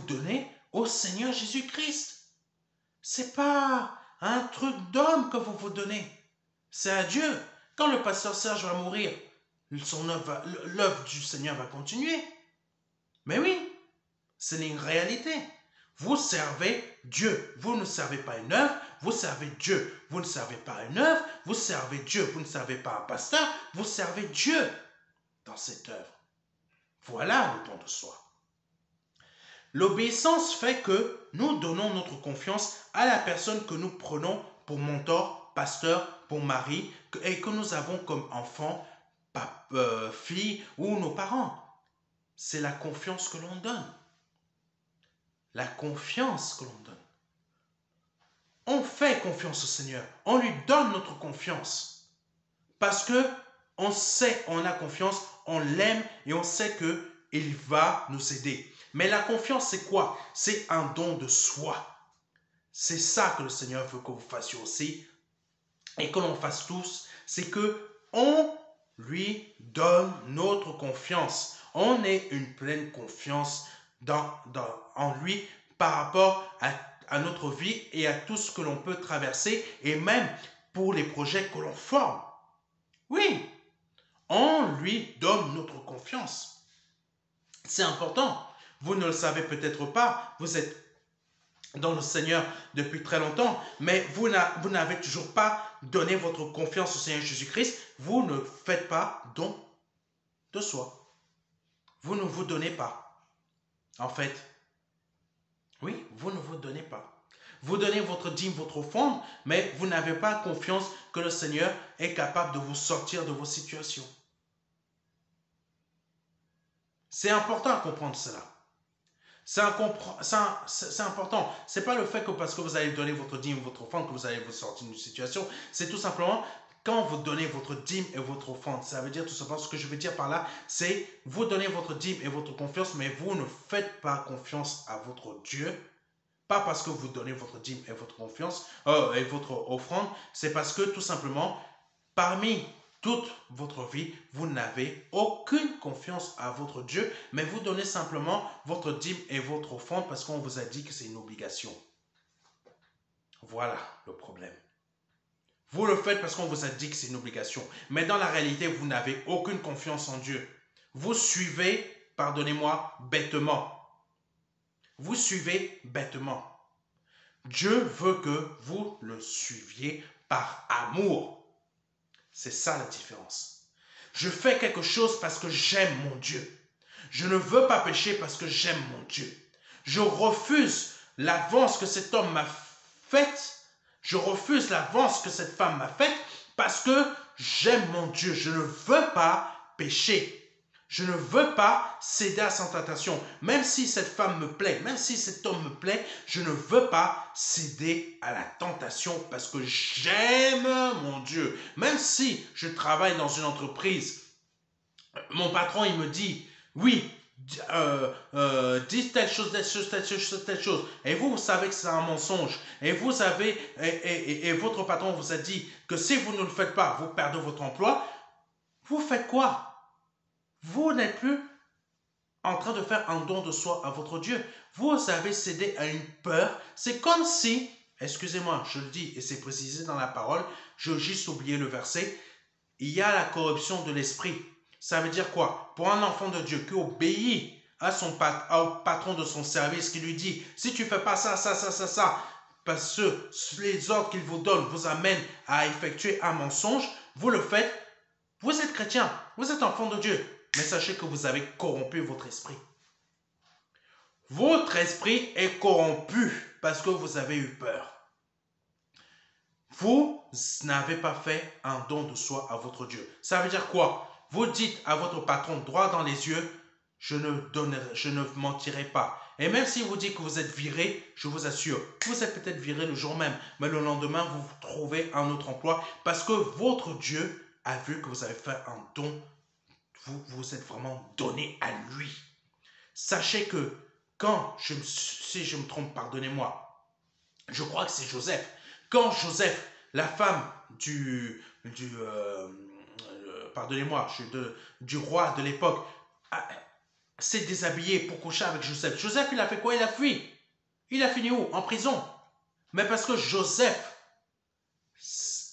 vous donnez au Seigneur Jésus-Christ. C'est pas un truc d'homme que vous vous donnez. C'est à Dieu. Quand le pasteur Serge va mourir, l'œuvre du Seigneur va continuer. Mais oui, c'est une réalité. Vous servez Dieu. Vous ne servez pas une œuvre, vous servez Dieu. Vous ne servez pas une œuvre, vous servez Dieu. Vous ne servez pas un pasteur, vous servez Dieu dans cette œuvre. Voilà le don de soi. L'obéissance fait que nous donnons notre confiance à la personne que nous prenons pour mentor, pasteur, pour mari et que nous avons comme enfant, fille ou nos parents. C'est la confiance que l'on donne. La confiance que l'on donne. On fait confiance au Seigneur. On lui donne notre confiance. Parce que on sait, on a confiance, on l'aime et on sait qu'il va nous aider. Mais la confiance, c'est quoi? C'est un don de soi. C'est ça que le Seigneur veut que vous fassiez aussi et que l'on fasse tous. C'est que on lui donne notre confiance. On ait une pleine confiance en lui par rapport à notre vie et à tout ce que l'on peut traverser et même pour les projets que l'on forme. Oui, on lui donne notre confiance. C'est important. Vous ne le savez peut-être pas, vous êtes dans le Seigneur depuis très longtemps, mais vous n'avez toujours pas donné votre confiance au Seigneur Jésus-Christ. Vous ne faites pas don de soi. Vous ne vous donnez pas. En fait, oui, vous ne vous donnez pas. Vous donnez votre dîme, votre offrande, mais vous n'avez pas confiance que le Seigneur est capable de vous sortir de vos situations. C'est important à comprendre cela. C'est important. C'est pas le fait que parce que vous allez donner votre dîme, votre offrande, que vous allez vous sortir d'une situation. C'est tout simplement quand vous donnez votre dîme et votre offrande. Ça veut dire tout simplement, ce que je veux dire par là, c'est vous donnez votre dîme et votre confiance, mais vous ne faites pas confiance à votre Dieu. Pas parce que vous donnez votre dîme et votre confiance et votre offrande, c'est parce que tout simplement, parmi toute votre vie, vous n'avez aucune confiance à votre Dieu, mais vous donnez simplement votre dîme et votre offrande parce qu'on vous a dit que c'est une obligation. Voilà le problème. Vous le faites parce qu'on vous a dit que c'est une obligation, mais dans la réalité, vous n'avez aucune confiance en Dieu. Vous suivez, pardonnez-moi, bêtement. Vous suivez bêtement. Dieu veut que vous le suiviez par amour. C'est ça la différence. Je fais quelque chose parce que j'aime mon Dieu. Je ne veux pas pécher parce que j'aime mon Dieu. Je refuse l'avance que cet homme m'a faite. Je refuse l'avance que cette femme m'a faite parce que j'aime mon Dieu. Je ne veux pas pécher. Je ne veux pas céder à sa tentation. Même si cette femme me plaît, même si cet homme me plaît, je ne veux pas céder à la tentation parce que j'aime mon Dieu. Même si je travaille dans une entreprise, mon patron, il me dit, oui, dis telle chose, telle chose, telle chose, telle chose. Et vous savez que c'est un mensonge. Et vous avez, et votre patron vous a dit que si vous ne le faites pas, vous perdez votre emploi. Vous faites quoi? Vous n'êtes plus en train de faire un don de soi à votre Dieu. Vous avez cédé à une peur. C'est comme si, excusez-moi, je le dis et c'est précisé dans la parole, j'ai juste oublié le verset, il y a la corruption de l'esprit. Ça veut dire quoi? Pour un enfant de Dieu qui obéit à au patron de son service, qui lui dit, si tu fais pas ça, parce que les ordres qu'il vous donne vous amènent à effectuer un mensonge, vous le faites, vous êtes chrétien, vous êtes enfant de Dieu. Mais sachez que vous avez corrompu votre esprit. Votre esprit est corrompu parce que vous avez eu peur. Vous n'avez pas fait un don de soi à votre Dieu. Ça veut dire quoi? Vous dites à votre patron droit dans les yeux, je ne mentirai pas. Et même si vous dites que vous êtes viré, je vous assure, vous êtes peut-être viré le jour même, mais le lendemain, vous trouvez un autre emploi parce que votre Dieu a vu que vous avez fait un don. Vous vous êtes vraiment donné à lui. Sachez que si je me trompe, pardonnez-moi, je crois que c'est Joseph. Quand Joseph, la femme pardonnez-moi, du roi de l'époque, s'est déshabillé pour coucher avec Joseph. Joseph, il a fait quoi? Il a fui. Il a fini où? En prison. Mais parce que Joseph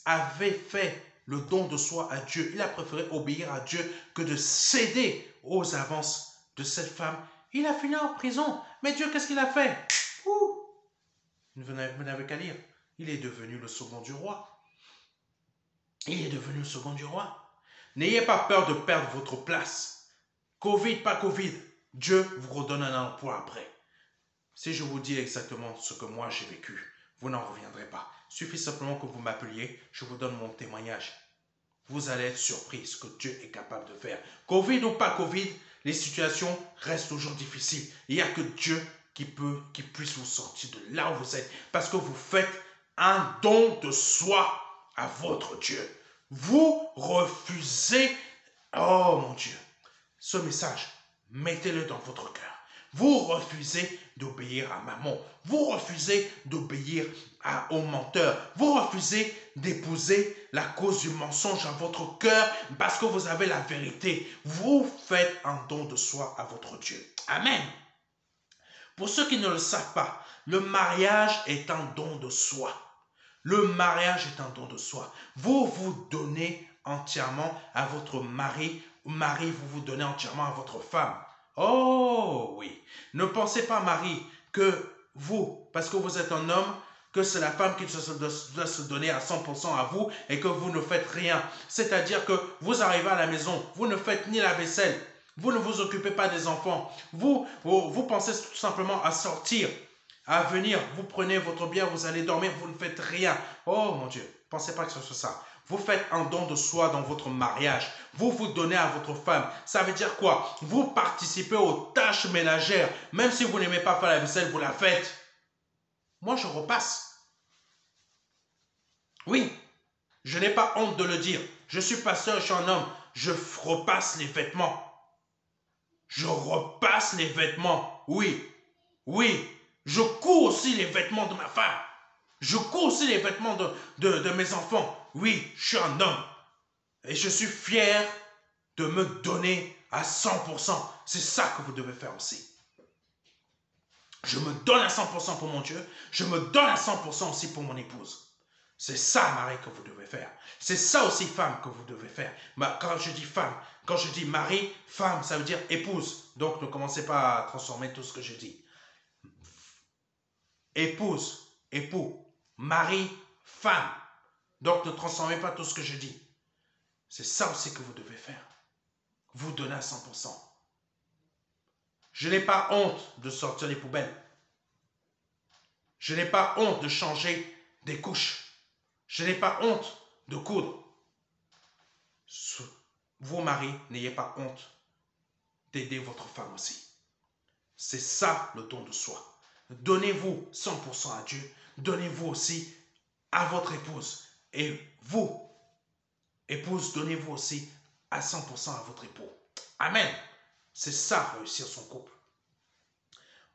avait fait le don de soi à Dieu, il a préféré obéir à Dieu que de céder aux avances de cette femme. Il a fini en prison. Mais Dieu, qu'est-ce qu'il a fait? Ouh. Vous n'avez qu'à lire. Il est devenu le second du roi. Il est devenu le second du roi. N'ayez pas peur de perdre votre place. Covid, pas Covid. Dieu vous redonne un emploi après. Si je vous dis exactement ce que moi j'ai vécu, vous n'en reviendrez pas. Il suffit simplement que vous m'appeliez, je vous donne mon témoignage. Vous allez être surpris ce que Dieu est capable de faire. Covid ou pas Covid, les situations restent toujours difficiles. Il n'y a que Dieu qui puisse vous sortir de là où vous êtes. Parce que vous faites un don de soi à votre Dieu. Vous refusez, oh mon Dieu, ce message, mettez-le dans votre cœur. Vous refusez d'obéir à maman. Vous refusez d'obéir au menteur. Vous refusez d'épouser la cause du mensonge à votre cœur parce que vous avez la vérité. Vous faites un don de soi à votre Dieu. Amen. Pour ceux qui ne le savent pas, le mariage est un don de soi. Le mariage est un don de soi. Vous vous donnez entièrement à votre mari. Mari, vous vous donnez entièrement à votre femme. Oh oui. Ne pensez pas, Marie, que vous, parce que vous êtes un homme, que c'est la femme qui doit se donner à 100% à vous et que vous ne faites rien. C'est-à-dire que vous arrivez à la maison, vous ne faites ni la vaisselle, vous ne vous occupez pas des enfants. Vous pensez tout simplement à sortir, à venir, vous prenez votre bien, vous allez dormir, vous ne faites rien. Oh mon Dieu, pensez pas que ce soit ça. Vous faites un don de soi dans votre mariage. Vous vous donnez à votre femme. Ça veut dire quoi? Vous participez aux tâches ménagères. Même si vous n'aimez pas faire la vaisselle, vous la faites. Moi, je repasse. Oui, je n'ai pas honte de le dire. Je suis pasteur, je suis un homme. Je repasse les vêtements. Je repasse les vêtements. Oui, oui. Je couds aussi les vêtements de ma femme. Je couds aussi les vêtements de mes enfants. Oui, je suis un homme. Et je suis fier de me donner à 100%. C'est ça que vous devez faire aussi. Je me donne à 100% pour mon Dieu. Je me donne à 100% aussi pour mon épouse. C'est ça, mari, que vous devez faire. C'est ça aussi, femme, que vous devez faire. Quand je dis femme, quand je dis mari, femme, ça veut dire épouse. Donc, ne commencez pas à transformer tout ce que je dis. Épouse, époux, mari, femme. Donc, ne transformez pas tout ce que je dis. C'est ça aussi que vous devez faire. Vous donnez à 100%. Je n'ai pas honte de sortir les poubelles. Je n'ai pas honte de changer des couches. Je n'ai pas honte de coudre. Vous, maris, n'ayez pas honte d'aider votre femme aussi. C'est ça le don de soi. Donnez-vous 100% à Dieu. Donnez-vous aussi à votre épouse. Et vous, épouse, donnez-vous aussi à 100% à votre époux. Amen. C'est ça, réussir son couple.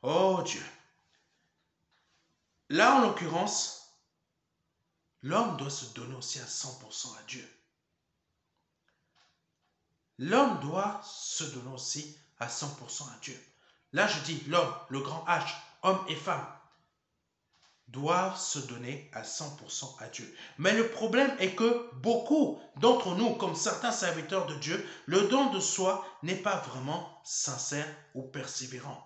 Oh Dieu. Là, en l'occurrence, l'homme doit se donner aussi à 100% à Dieu. L'homme doit se donner aussi à 100% à Dieu. Là, je dis l'homme, le grand H, homme et femme, doivent se donner à 100% à Dieu. Mais le problème est que beaucoup d'entre nous, comme certains serviteurs de Dieu, le don de soi n'est pas vraiment sincère ou persévérant.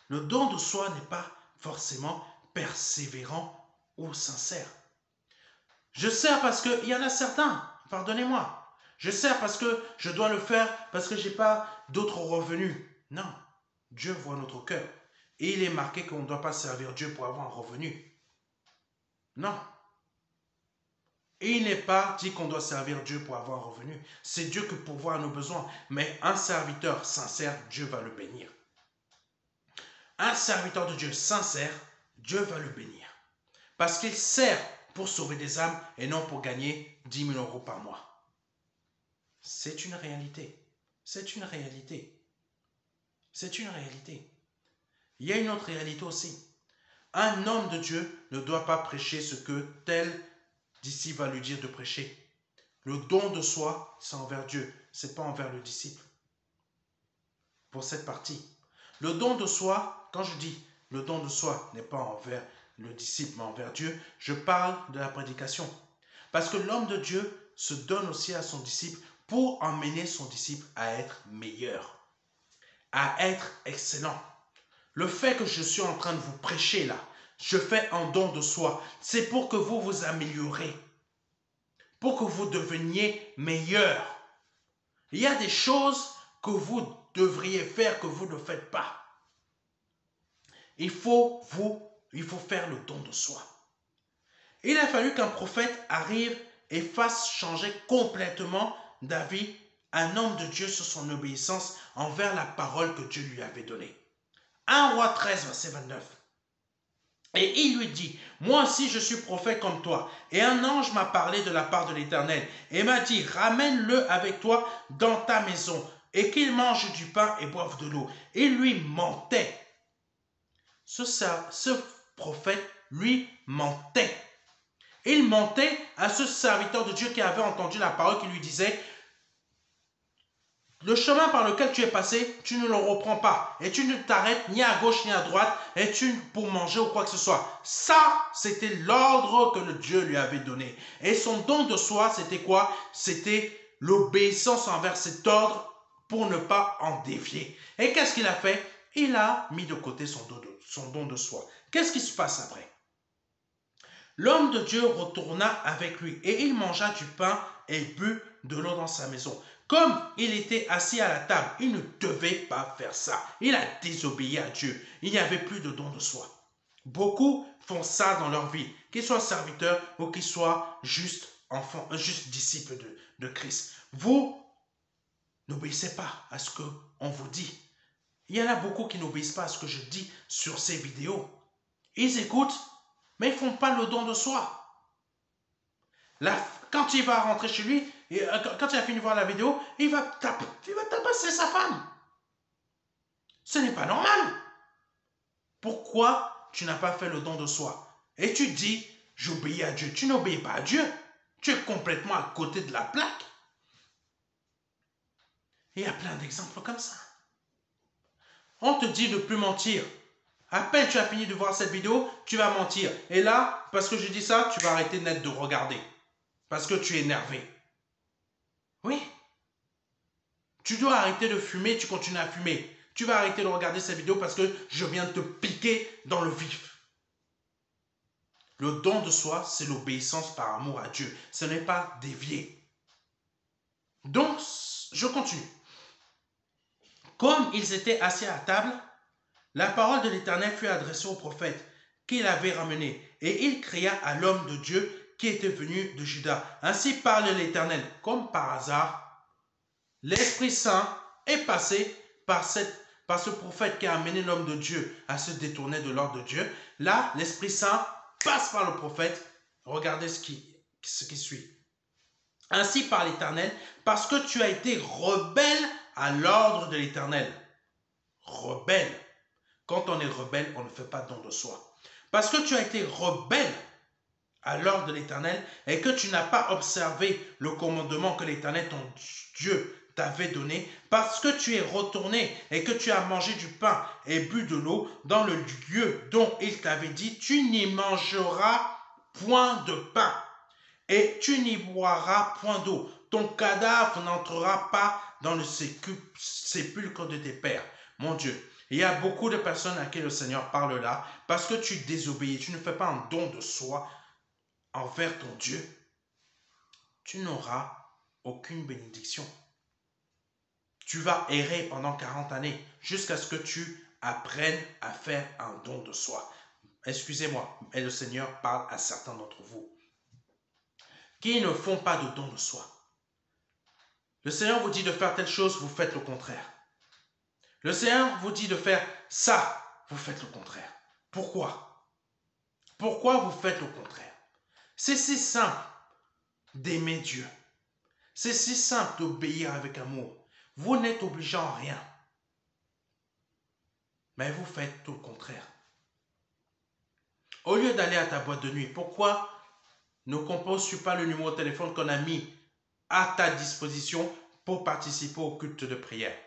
Le don de soi n'est pas forcément persévérant ou sincère. Je sers parce qu'il y en a certains, pardonnez-moi, je sers parce que je dois le faire parce que je n'ai pas d'autres revenus. Non, Dieu voit notre cœur. Et il est marqué qu'on ne doit pas servir Dieu pour avoir un revenu. Non. Et il n'est pas dit qu'on doit servir Dieu pour avoir un revenu. C'est Dieu qui pourvoit à nos besoins. Mais un serviteur sincère, Dieu va le bénir. Un serviteur de Dieu sincère, Dieu va le bénir. Parce qu'il sert pour sauver des âmes et non pour gagner 10 000 € par mois. C'est une réalité. C'est une réalité. C'est une réalité. Il y a une autre réalité aussi. Un homme de Dieu ne doit pas prêcher ce que tel d'ici va lui dire de prêcher. Le don de soi, c'est envers Dieu, ce n'est pas envers le disciple. pour cette partie. Le don de soi, quand je dis le don de soi n'est pas envers le disciple, mais envers Dieu, je parle de la prédication. Parce que l'homme de Dieu se donne aussi à son disciple pour emmener son disciple à être meilleur, à être excellent. Le fait que je suis en train de vous prêcher là, je fais un don de soi, c'est pour que vous vous améliorez, pour que vous deveniez meilleur. Il y a des choses que vous devriez faire que vous ne faites pas. Il faut faire le don de soi. Il a fallu qu'un prophète arrive et fasse changer complètement d'avis un homme de Dieu sur son obéissance envers la parole que Dieu lui avait donnée. 1 Roi 13, verset 29. Et il lui dit, moi aussi je suis prophète comme toi. Et un ange m'a parlé de la part de l'Éternel et m'a dit, ramène-le avec toi dans ta maison et qu'il mange du pain et boive de l'eau. Il lui mentait. Ce prophète lui mentait. Il mentait à ce serviteur de Dieu qui avait entendu la parole qui lui disait, le chemin par lequel tu es passé, tu ne le reprends pas. Et tu ne t'arrêtes ni à gauche ni à droite pour manger ou quoi que ce soit. Ça, c'était l'ordre que le Dieu lui avait donné. Et son don de soi, c'était quoi? C'était l'obéissance envers cet ordre pour ne pas en dévier. Et qu'est-ce qu'il a fait? Il a mis de côté son don de soi. Qu'est-ce qui se passe après? L'homme de Dieu retourna avec lui et il mangea du pain et but de l'eau dans sa maison. Comme il était assis à la table, il ne devait pas faire ça. Il a désobéi à Dieu. Il n'y avait plus de don de soi. Beaucoup font ça dans leur vie, qu'ils soient serviteurs ou qu'ils soient juste enfants, juste disciples de Christ. Vous n'obéissez pas à ce qu'on vous dit. Il y en a beaucoup qui n'obéissent pas à ce que je dis sur ces vidéos. Ils écoutent, mais ils ne font pas le don de soi. Là, quand il va rentrer chez lui, et quand il a fini de voir la vidéo, il va tabasser sa femme. Ce n'est pas normal. Pourquoi tu n'as pas fait le don de soi? Et tu dis, j'obéis à Dieu. Tu n'obéis pas à Dieu. Tu es complètement à côté de la plaque. Et il y a plein d'exemples comme ça. On te dit de ne plus mentir. À peine tu as fini de voir cette vidéo, tu vas mentir. Et là, parce que je dis ça, tu vas arrêter net de regarder. Parce que tu es énervé. Oui. Tu dois arrêter de fumer, tu continues à fumer. Tu vas arrêter de regarder cette vidéo parce que je viens de te piquer dans le vif. Le don de soi, c'est l'obéissance par amour à Dieu. Ce n'est pas dévier. Donc, je continue. Comme ils étaient assis à table, la parole de l'Éternel fut adressée au prophète qu'il avait ramené. Et il cria à l'homme de Dieu qui était venu de Juda. Ainsi parle l'Éternel. Comme par hasard, l'Esprit Saint est passé par ce prophète qui a amené l'homme de Dieu à se détourner de l'ordre de Dieu. Là, l'Esprit Saint passe par le prophète. Regardez ce qui suit. Ainsi par l'Éternel, parce que tu as été rebelle à l'ordre de l'Éternel. Rebelle. Quand on est rebelle, on ne fait pas don de soi. Parce que tu as été rebelle à l'ordre de l'Éternel et que tu n'as pas observé le commandement que l'Éternel, ton Dieu, t'avait donné, parce que tu es retourné et que tu as mangé du pain et bu de l'eau dans le lieu dont il t'avait dit, tu n'y mangeras point de pain et tu n'y boiras point d'eau. Ton cadavre n'entrera pas dans le sépulcre de tes pères. Mon Dieu, il y a beaucoup de personnes à qui le Seigneur parle là parce que tu désobéis, tu ne fais pas un don de soi envers ton Dieu. Tu n'auras aucune bénédiction. Tu vas errer pendant 40 années jusqu'à ce que tu apprennes à faire un don de soi. Excusez-moi, mais le Seigneur parle à certains d'entre vous qui ne font pas de don de soi. Le Seigneur vous dit de faire telle chose, vous faites le contraire. Le Seigneur vous dit de faire ça, vous faites le contraire. Pourquoi? Pourquoi vous faites le contraire? C'est si simple d'aimer Dieu. C'est si simple d'obéir avec amour. Vous n'êtes obligé en rien. Mais vous faites tout le contraire. Au lieu d'aller à ta boîte de nuit, pourquoi ne composes-tu pas le numéro de téléphone qu'on a mis à ta disposition pour participer au culte de prière?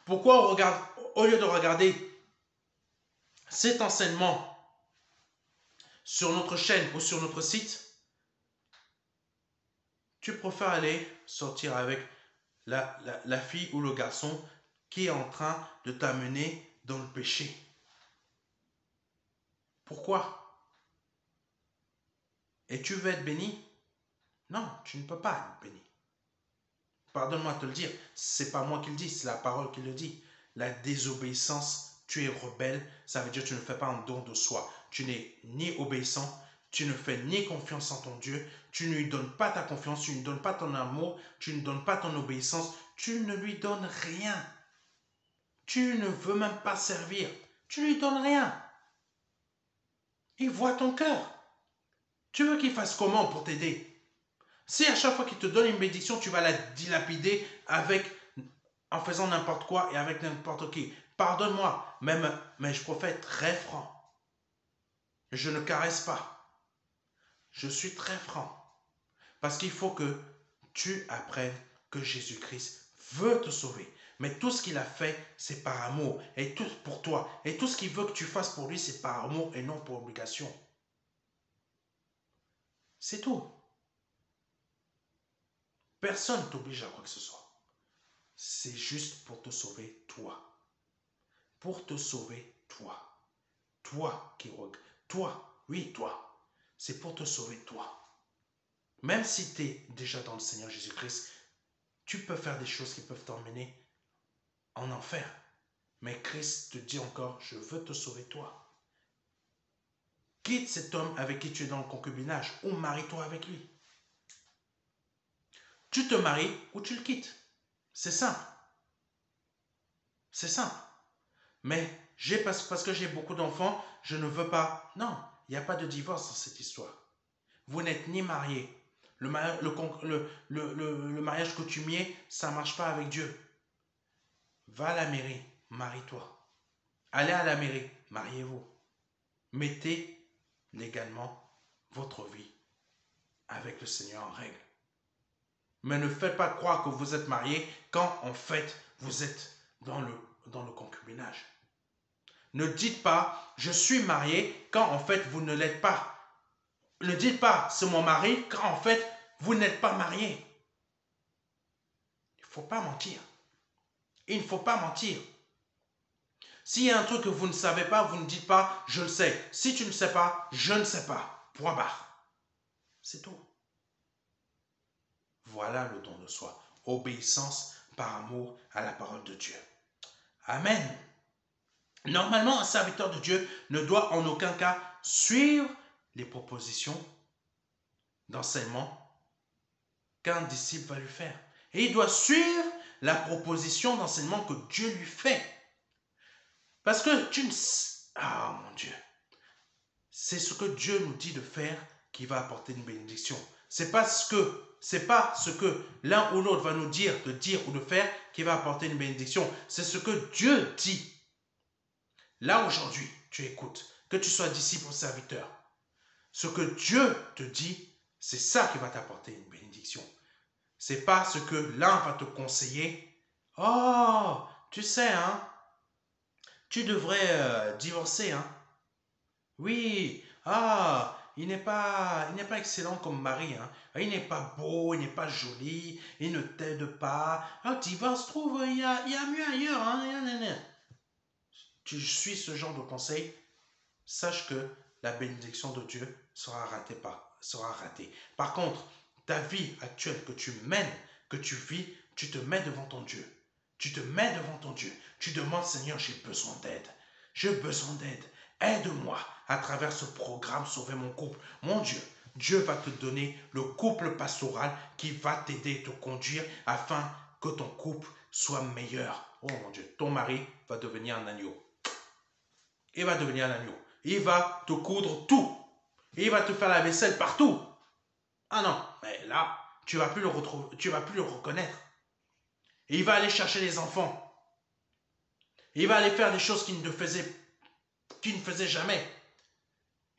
Pourquoi au lieu de regarder cet enseignement sur notre chaîne ou sur notre site, tu préfères aller sortir avec la fille ou le garçon qui est en train de t'amener dans le péché? Pourquoi? Et tu veux être béni? Non, tu ne peux pas être béni. Pardonne-moi de te le dire, c'est pas moi qui le dis, c'est la parole qui le dit. La désobéissance, tu es rebelle, ça veut dire que tu ne fais pas un don de soi. Tu n'es ni obéissant, tu ne fais ni confiance en ton Dieu, tu ne lui donnes pas ta confiance, tu ne lui donnes pas ton amour, tu ne donnes pas ton obéissance, tu ne lui donnes rien. Tu ne veux même pas servir, tu ne lui donnes rien. Il voit ton cœur. Tu veux qu'il fasse comment pour t'aider? Si à chaque fois qu'il te donne une bénédiction, tu vas la dilapider en faisant n'importe quoi et avec n'importe qui. Pardonne-moi, mais je préfère être très franc. Je ne caresse pas. Je suis très franc. Parce qu'il faut que tu apprennes que Jésus-Christ veut te sauver. Mais tout ce qu'il a fait, c'est par amour. Et tout pour toi. Et tout ce qu'il veut que tu fasses pour lui, c'est par amour et non pour obligation. C'est tout. Personne ne t'oblige à quoi que ce soit. C'est juste pour te sauver toi. Pour te sauver toi. Toi qui rogue. Toi. Oui, toi. C'est pour te sauver toi. Même si tu es déjà dans le Seigneur Jésus-Christ, tu peux faire des choses qui peuvent t'emmener en enfer. Mais Christ te dit encore, je veux te sauver toi. Quitte cet homme avec qui tu es dans le concubinage ou marie-toi avec lui. Tu te maries ou tu le quittes. C'est simple. C'est simple. Mais parce que j'ai beaucoup d'enfants, je ne veux pas. Non, il n'y a pas de divorce dans cette histoire. Vous n'êtes ni mariés. Le mariage coutumier, ça ne marche pas avec Dieu. Va à la mairie, marie-toi. Allez à la mairie, mariez-vous. Mettez légalement votre vie avec le Seigneur en règle. Mais ne faites pas croire que vous êtes marié quand en fait vous êtes dans le concubinage. Ne dites pas je suis marié quand en fait vous ne l'êtes pas. Ne dites pas c'est mon mari quand en fait vous n'êtes pas marié. Il ne faut pas mentir. Il ne faut pas mentir. S'il y a un truc que vous ne savez pas, vous ne dites pas je le sais. Si tu ne sais pas, je ne sais pas. Point barre. C'est tout. Voilà le don de soi. Obéissance par amour à la parole de Dieu. Amen. Normalement, un serviteur de Dieu ne doit en aucun cas suivre les propositions d'enseignement qu'un disciple va lui faire. Et il doit suivre la proposition d'enseignement que Dieu lui fait. Parce que tu ne... Ah mon Dieu. C'est ce que Dieu nous dit de faire qui va apporter une bénédiction. C'est pas ce que l'un ou l'autre va nous dire de dire ou de faire qui va apporter une bénédiction. C'est ce que Dieu dit. Là aujourd'hui, tu écoutes, que tu sois disciple ou serviteur. Ce que Dieu te dit, c'est ça qui va t'apporter une bénédiction. C'est pas ce que l'un va te conseiller. Oh, tu sais, hein, tu devrais divorcer, hein. Oui, il n'est pas excellent comme mari, hein. Il n'est pas beau, il n'est pas joli, il ne t'aide pas. Divorce, trouve, il y a mieux ailleurs, hein. Tu suis ce genre de conseil, sache que la bénédiction de Dieu sera ratée. Par contre, ta vie actuelle que tu mènes, que tu vis, tu te mets devant ton Dieu. Tu te mets devant ton Dieu. Tu demandes, Seigneur, j'ai besoin d'aide. J'ai besoin d'aide. Aide-moi à travers ce programme Sauver mon couple. Mon Dieu, Dieu va te donner le couple pastoral qui va t'aider et te conduire afin que ton couple soit meilleur. Oh mon Dieu, ton mari va devenir un agneau. Il va devenir un agneau. Il va te coudre tout. Et il va te faire la vaisselle partout. Ah non, mais là, tu vas plus le retrouver, tu vas plus le reconnaître. Et il va aller chercher les enfants. Il va aller faire des choses qu'il ne faisait jamais.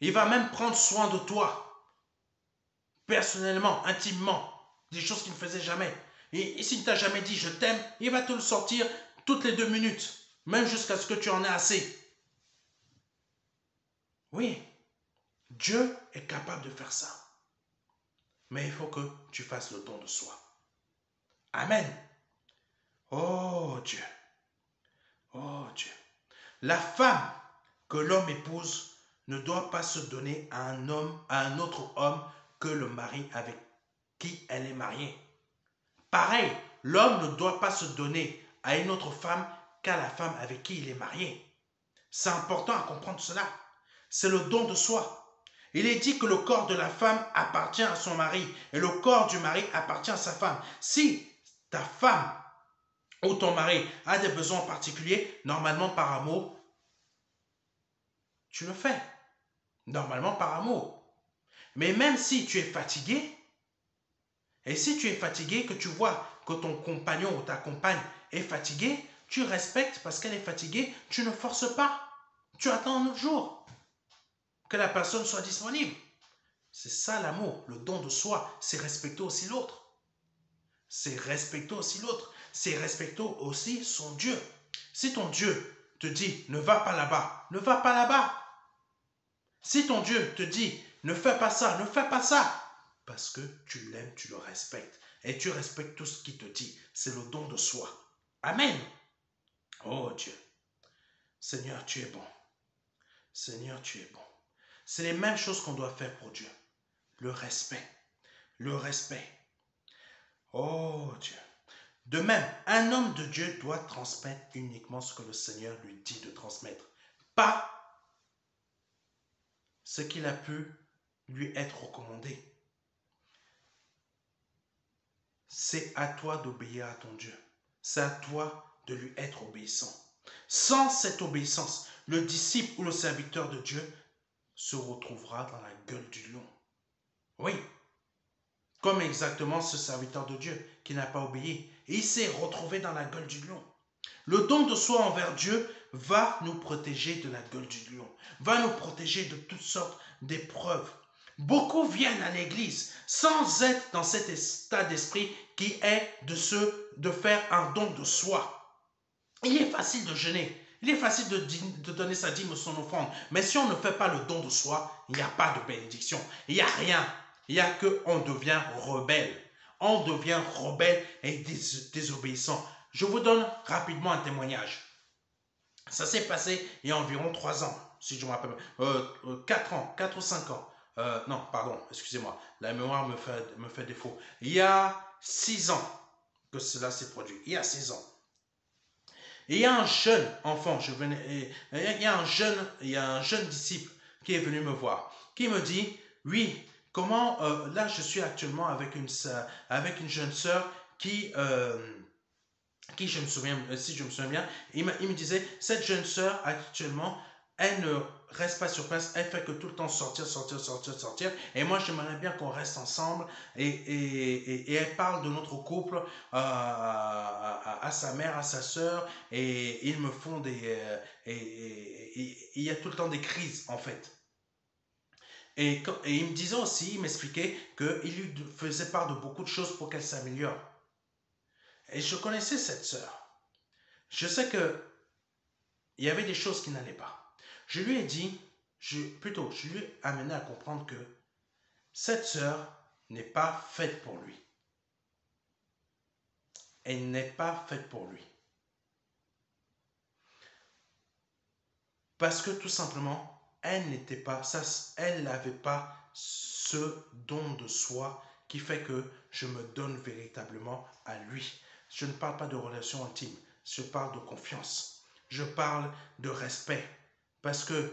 Il va même prendre soin de toi. Personnellement, intimement. Des choses qu'il ne faisait jamais. Et s'il ne t'a jamais dit je t'aime, il va te le sortir toutes les 2 minutes, même jusqu'à ce que tu en aies assez. Oui, Dieu est capable de faire ça. Mais il faut que tu fasses le don de soi. Amen. Oh Dieu. Oh Dieu. La femme que l'homme épouse ne doit pas se donner à un homme, à un autre homme que le mari avec qui elle est mariée. Pareil, l'homme ne doit pas se donner à une autre femme qu'à la femme avec qui il est marié. C'est important à comprendre cela. C'est le don de soi. Il est dit que le corps de la femme appartient à son mari et le corps du mari appartient à sa femme. Si ta femme ou ton mari a des besoins particuliers, normalement par amour, tu le fais. Normalement par amour. Mais même si tu es fatigué, et si tu es fatigué, que tu vois que ton compagnon ou ta compagne est fatigué, tu respectes parce qu'elle est fatiguée, tu ne forces pas. Tu attends un autre jour que la personne soit disponible. C'est ça l'amour, le don de soi, c'est respecter aussi l'autre. C'est respecter aussi l'autre. C'est respecter aussi son Dieu. Si ton Dieu te dit ne va pas là-bas, ne va pas là-bas. Si ton Dieu te dit ne fais pas ça, ne fais pas ça. Parce que tu l'aimes, tu le respectes. Et tu respectes tout ce qu'il te dit. C'est le don de soi. Amen. Oh Dieu. Seigneur, tu es bon. Seigneur, tu es bon. C'est les mêmes choses qu'on doit faire pour Dieu. Le respect. Le respect. Oh Dieu. De même, un homme de Dieu doit transmettre uniquement ce que le Seigneur lui dit de transmettre. Pas ce qu'il a pu lui être recommandé. C'est à toi d'obéir à ton Dieu. C'est à toi de lui être obéissant. Sans cette obéissance, le disciple ou le serviteur de Dieu se retrouvera dans la gueule du lion. Oui, comme exactement ce serviteur de Dieu qui n'a pas obéi. Et il s'est retrouvé dans la gueule du lion. Le don de soi envers Dieu va nous protéger de la gueule du lion, va nous protéger de toutes sortes d'épreuves. Beaucoup viennent à l'église sans être dans cet état d'esprit qui est de faire un don de soi. Il est facile de jeûner, il est facile de donner sa dîme ou son offrande, mais si on ne fait pas le don de soi, il n'y a pas de bénédiction, il n'y a rien. Il n'y a qu'on devient rebelle. On devient rebelle et désobéissant. Je vous donne rapidement un témoignage. Ça s'est passé il y a environ 3 ans, si je me rappelle. 4 ans, 4 ou 5 ans. Non, pardon, excusez-moi. La mémoire me fait défaut. Il y a 6 ans que cela s'est produit. Il y a 6 ans. Et il y a un jeune enfant, il y a un jeune disciple qui est venu me voir, qui me dit, oui, comment, là je suis actuellement avec une jeune sœur qui je me souviens, si je me souviens bien, il me disait, cette jeune sœur actuellement, elle ne reste pas sur place, elle fait que tout le temps sortir, et moi j'aimerais bien qu'on reste ensemble, et elle parle de notre couple à sa mère, à sa sœur, et ils me font et il y a tout le temps des crises en fait. Et il me disait aussi, il m'expliquait qu'il lui faisait part de beaucoup de choses pour qu'elle s'améliore. Et je connaissais cette sœur. Je sais que il y avait des choses qui n'allaient pas. Je lui ai dit, je lui ai amené à comprendre que cette sœur n'est pas faite pour lui. Elle n'est pas faite pour lui. Parce que tout simplement, elle n'avait pas ce don de soi qui fait que je me donne véritablement à lui. Je ne parle pas de relation intime, je parle de confiance. Je parle de respect. Parce que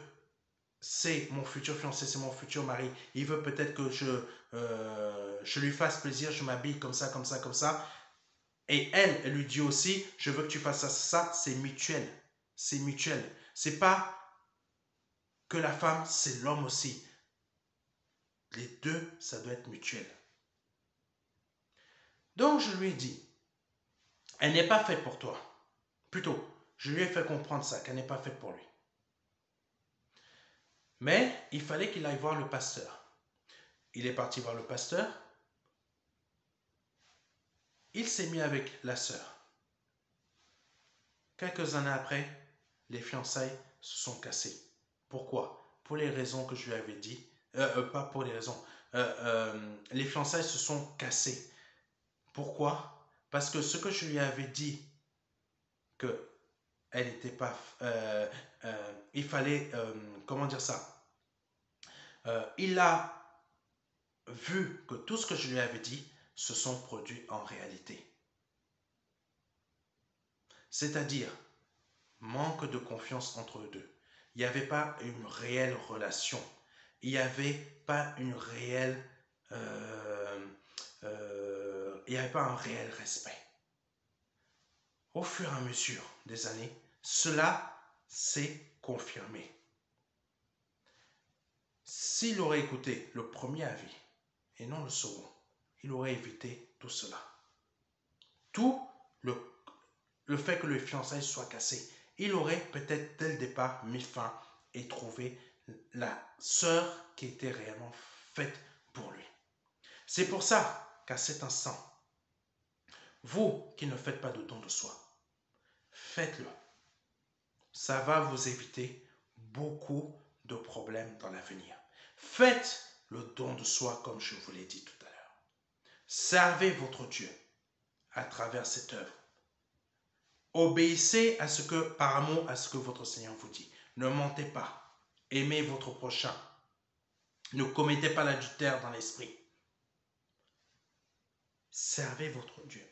c'est mon futur fiancé, c'est mon futur mari. Il veut peut-être que je lui fasse plaisir, je m'habille comme ça, comme ça, comme ça. Et elle lui dit aussi, je veux que tu fasses ça, ça, c'est mutuel. C'est mutuel. C'est pas que la femme, c'est l'homme aussi. Les deux, ça doit être mutuel. Donc je lui ai dit, elle n'est pas faite pour toi. Plutôt, je lui ai fait comprendre ça, qu'elle n'est pas faite pour lui. Mais il fallait qu'il aille voir le pasteur. Il est parti voir le pasteur. Il s'est mis avec la sœur. Quelques années après, les fiançailles se sont cassées. Pourquoi? Pour les raisons que je lui avais dit. Pas pour les raisons. Les fiançailles se sont cassées. Pourquoi? Parce que ce que je lui avais dit, que elle n'était pas... il fallait... comment dire ça? Il a vu que tout ce que je lui avais dit se sont produits en réalité. C'est-à-dire, manque de confiance entre eux deux. Il n'y avait pas une réelle relation. Il n'y avait pas une réelle... il n'y avait pas un réel respect. Au fur et à mesure des années, cela s'est confirmé. S'il aurait écouté le premier avis et non le second, il aurait évité tout cela. Tout le fait que le fiançailles soit cassé, il aurait peut-être dès le départ mis fin et trouvé la sœur qui était réellement faite pour lui. C'est pour ça qu'à cet instant, vous qui ne faites pas de don de soi, faites-le. Ça va vous éviter beaucoup de problèmes dans l'avenir. Faites le don de soi comme je vous l'ai dit tout à l'heure. Servez votre Dieu à travers cette œuvre. Obéissez à ce que, par amour à ce que votre Seigneur vous dit. Ne mentez pas. Aimez votre prochain. Ne commettez pas l'adultère dans l'esprit. Servez votre Dieu.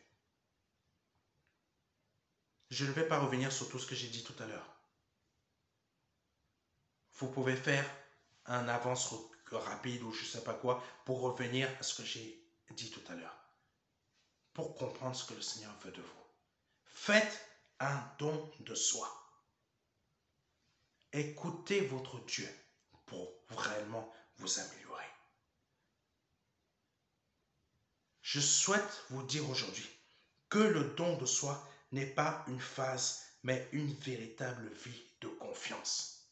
Je ne vais pas revenir sur tout ce que j'ai dit tout à l'heure. Vous pouvez faire un avance rapide ou je ne sais pas quoi pour revenir à ce que j'ai dit tout à l'heure. Pour comprendre ce que le Seigneur veut de vous. Faites un don de soi. Écoutez votre Dieu pour réellement vous améliorer. Je souhaite vous dire aujourd'hui que le don de soi n'est pas une phase, mais une véritable vie de confiance.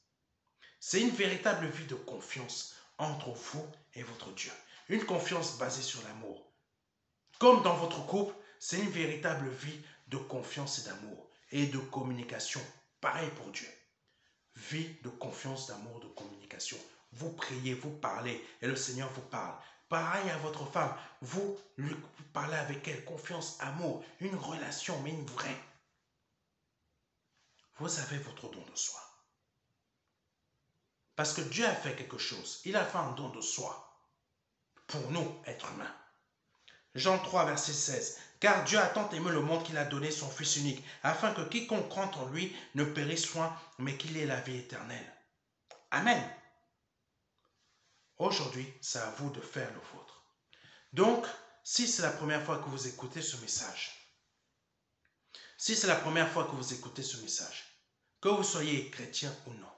C'est une véritable vie de confiance entre vous et votre Dieu. Une confiance basée sur l'amour. Comme dans votre couple, c'est une véritable vie de confiance et d'amour et de communication. Pareil pour Dieu. Vie de confiance, d'amour, de communication. Vous priez, vous parlez et le Seigneur vous parle. Pareil à votre femme, vous parlez avec elle, confiance, amour, une relation, mais une vraie. Vous avez votre don de soi. Parce que Dieu a fait quelque chose. Il a fait un don de soi pour nous, êtres humains. Jean 3, verset 16. Car Dieu a tant aimé le monde qu'il a donné son Fils unique, afin que quiconque croit en lui ne périsse point, mais qu'il ait la vie éternelle. Amen. Aujourd'hui, c'est à vous de faire le vôtre. Donc, si c'est la première fois que vous écoutez ce message, que vous soyez chrétien ou non,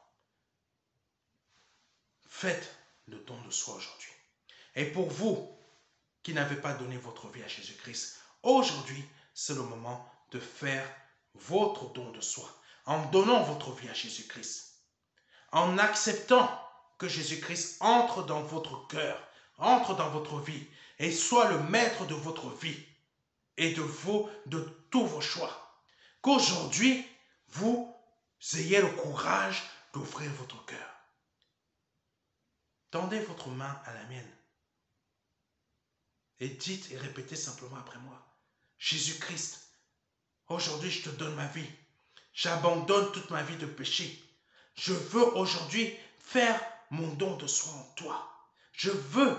faites le don de soi aujourd'hui. Et pour vous qui n'avez pas donné votre vie à Jésus-Christ, aujourd'hui, c'est le moment de faire votre don de soi, en donnant votre vie à Jésus-Christ, en acceptant que Jésus-Christ entre dans votre cœur, entre dans votre vie, et soit le maître de votre vie et de tous vos choix. Qu'aujourd'hui, vous ayez le courage d'ouvrir votre cœur. Tendez votre main à la mienne et dites et répétez simplement après moi. Jésus-Christ, aujourd'hui je te donne ma vie. J'abandonne toute ma vie de péché. Je veux aujourd'hui faire mon don de soi en toi. Je veux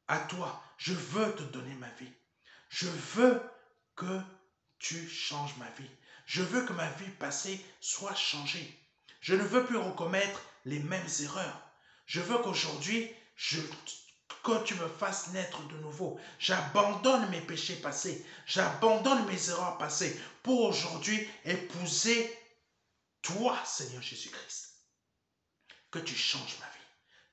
à toi, je veux te donner ma vie. Je veux que tu changes ma vie. Je veux que ma vie passée soit changée. Je ne veux plus recommettre les mêmes erreurs. Je veux qu'aujourd'hui, que tu me fasses naître de nouveau. J'abandonne mes péchés passés. J'abandonne mes erreurs passées pour aujourd'hui épouser toi, Seigneur Jésus-Christ. Que tu changes ma vie.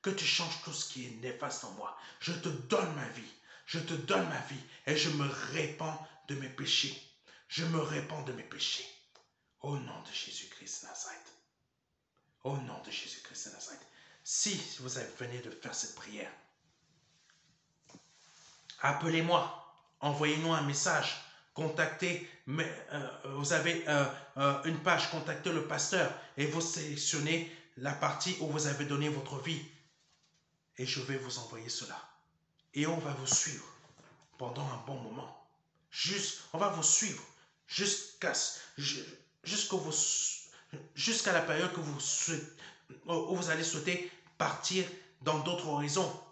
Que tu changes tout ce qui est néfaste en moi. Je te donne ma vie. Je te donne ma vie et je me répands de mes péchés. Je me répands de mes péchés. Au nom de Jésus-Christ de Nazareth. Au nom de Jésus-Christ de Nazareth. Si vous venez de faire cette prière, appelez-moi. Envoyez-nous un message contactez, vous avez une page, contactez le pasteur et vous sélectionnez la partie où vous avez donné votre vie. Et je vais vous envoyer cela. Et on va vous suivre pendant un bon moment. On va vous suivre jusqu'à la période où vous allez souhaiter partir dans d'autres horizons,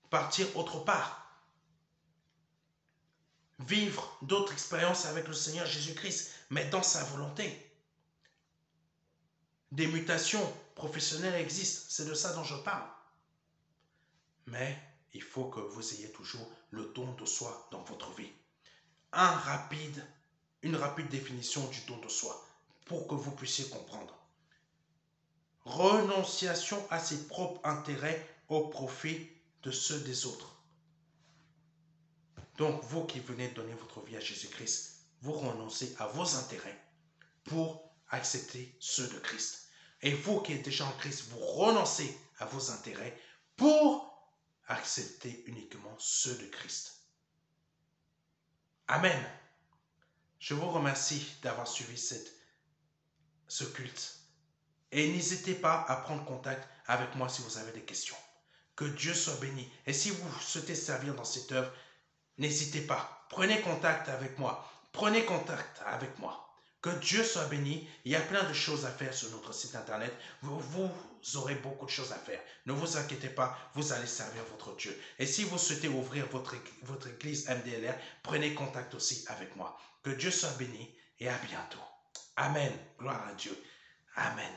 partir autre part, vivre d'autres expériences avec le Seigneur Jésus-Christ, mais dans sa volonté. Des mutations professionnelles existent, c'est de ça dont je parle. Mais il faut que vous ayez toujours le don de soi dans votre vie. Une rapide définition du don de soi pour que vous puissiez comprendre. Renonciation à ses propres intérêts au profit de ceux des autres. Donc, vous qui venez de donner votre vie à Jésus-Christ, vous renoncez à vos intérêts pour accepter ceux de Christ. Et vous qui êtes déjà en Christ, vous renoncez à vos intérêts pour accepter uniquement ceux de Christ. Amen. Je vous remercie d'avoir suivi ce culte. Et n'hésitez pas à prendre contact avec moi si vous avez des questions. Que Dieu soit béni. Et si vous souhaitez servir dans cette œuvre, n'hésitez pas. Prenez contact avec moi. Prenez contact avec moi. Que Dieu soit béni. Il y a plein de choses à faire sur notre site internet. Vous aurez beaucoup de choses à faire. Ne vous inquiétez pas, vous allez servir votre Dieu. Et si vous souhaitez ouvrir votre église MDLR, prenez contact aussi avec moi. Que Dieu soit béni et à bientôt. Amen. Gloire à Dieu. Amen.